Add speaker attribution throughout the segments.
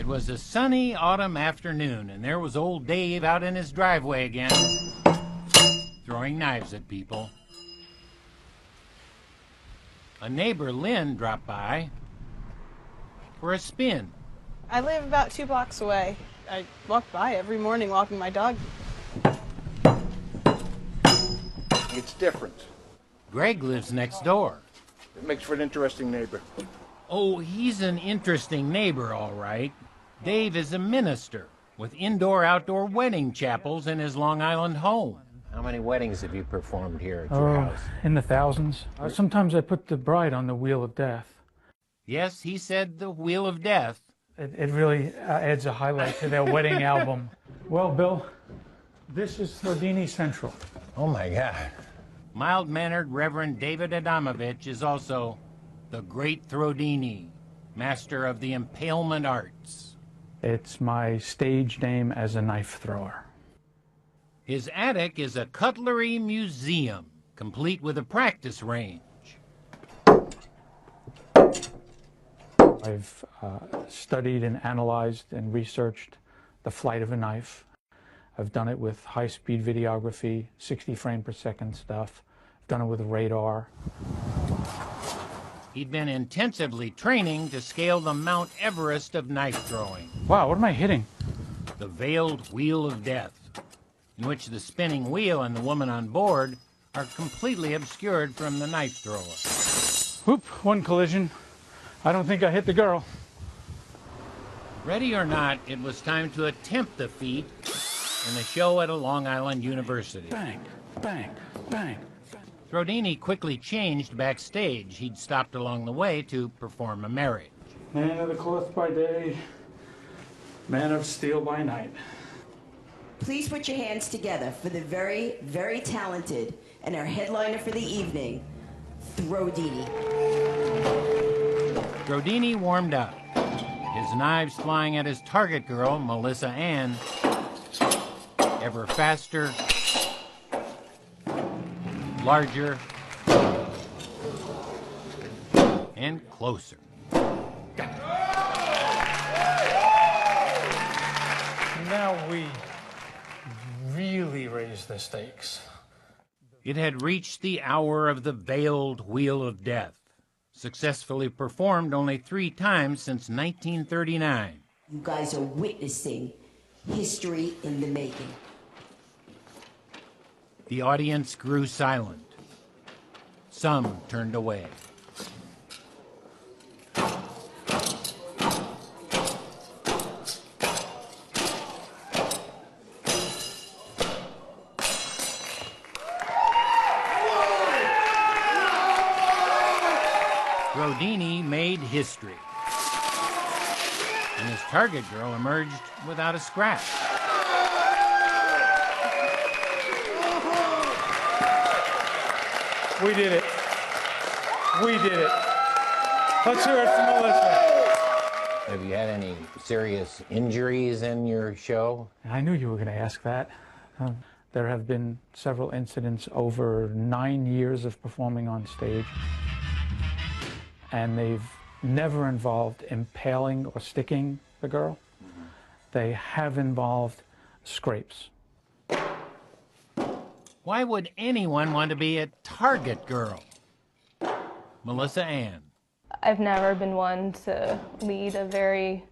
Speaker 1: was a sunny autumn afternoon, and there was old Dave out in his driveway again, throwing knives at people. A neighbor, Lynn, dropped by for a spin.
Speaker 2: I live about 2 blocks away. I walk by every morning walking my dog.
Speaker 3: It's different.
Speaker 1: Greg lives next door.
Speaker 3: It makes for an interesting neighbor.
Speaker 1: Oh, he's an interesting neighbor, all right. Dave is a minister with indoor-outdoor wedding chapels in his Long Island home. How many weddings have you performed here at your house?
Speaker 4: In the thousands. Sometimes I put the bride on the wheel of death.
Speaker 1: Yes, he said the Wheel of Death.
Speaker 4: It really adds a highlight to their wedding album. Well, Bill, this is Throwdini Central.
Speaker 1: Oh, my God. Mild-mannered Reverend David Adamovich is also the Great Throwdini, master of the impalement arts.
Speaker 4: It's my stage name as a knife thrower.
Speaker 1: His attic is a cutlery museum, complete with a practice range.
Speaker 4: I've studied and analyzed and researched the flight of a knife. I've done it with high-speed videography, 60 frame per second stuff. I've done it with radar.
Speaker 1: He'd been intensively training to scale the Mount Everest of knife throwing.
Speaker 4: Wow, what am I hitting?
Speaker 1: The Veiled Wheel of Death, in which the spinning wheel and the woman on board are completely obscured from the knife thrower.
Speaker 4: Whoop, one collision. I don't think I hit the girl.
Speaker 1: Ready or not, it was time to attempt the feat in a show at a Long Island university.
Speaker 4: Bang, bang, bang.
Speaker 1: Throwdini quickly changed backstage. He'd stopped along the way to perform a marriage.
Speaker 4: Man of the cloth by day, man of steel by night.
Speaker 5: Please put your hands together for the very, very talented and our headliner for the evening, Throwdini.
Speaker 1: Throwdini warmed up, his knives flying at his target girl, Melissa Ann, ever faster, larger, and closer.
Speaker 4: Now we really raise the stakes.
Speaker 1: It had reached the hour of the Veiled Wheel of Death, successfully performed only 3 times since 1939.
Speaker 5: You guys are witnessing history in the making.
Speaker 1: The audience grew silent. Some turned away. Throwdini made history, and his target girl emerged without a scratch.
Speaker 4: We did it. We did it. Let's hear it from Melissa.
Speaker 1: Have you had any serious injuries in your show?
Speaker 4: I knew you were going to ask that. There have been several incidents over 9 years of performing on stage, and they've never involved impaling or sticking the girl. They have involved scrapes.
Speaker 1: Why would anyone want to be a target girl? Melissa Ann.
Speaker 6: I've never been one to lead a very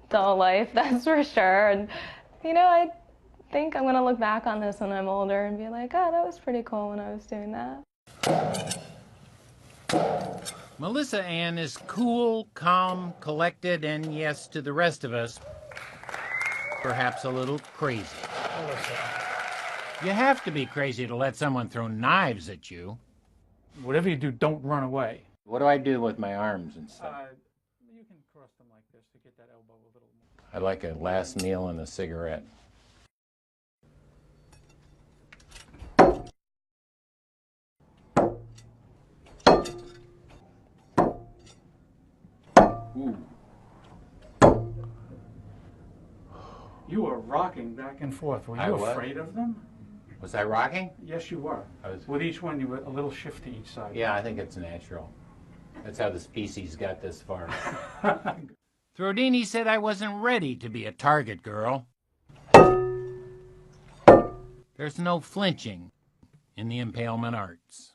Speaker 6: dull life, that's for sure. And, you know, I think I'm going to look back on this when I'm older and be like, oh, that was pretty cool when I was doing that.
Speaker 1: Melissa Ann is cool, calm, collected, and yes, to the rest of us, perhaps a little crazy. You have to be crazy to let someone throw knives at you.
Speaker 4: Whatever you do, don't run away.
Speaker 1: What do I do with my arms and stuff?
Speaker 4: You can cross them like this to get that elbow a little more.
Speaker 1: I like a last meal and a cigarette.
Speaker 4: Ooh. You were rocking back and forth. Were you afraid of them?
Speaker 1: Was I rocking?
Speaker 4: Yes, you were. With each one, you were a little shift to each side.
Speaker 1: Yeah, I think it's natural. That's how the species got this far. Throwdini said I wasn't ready to be a target girl. There's no flinching in the impalement arts.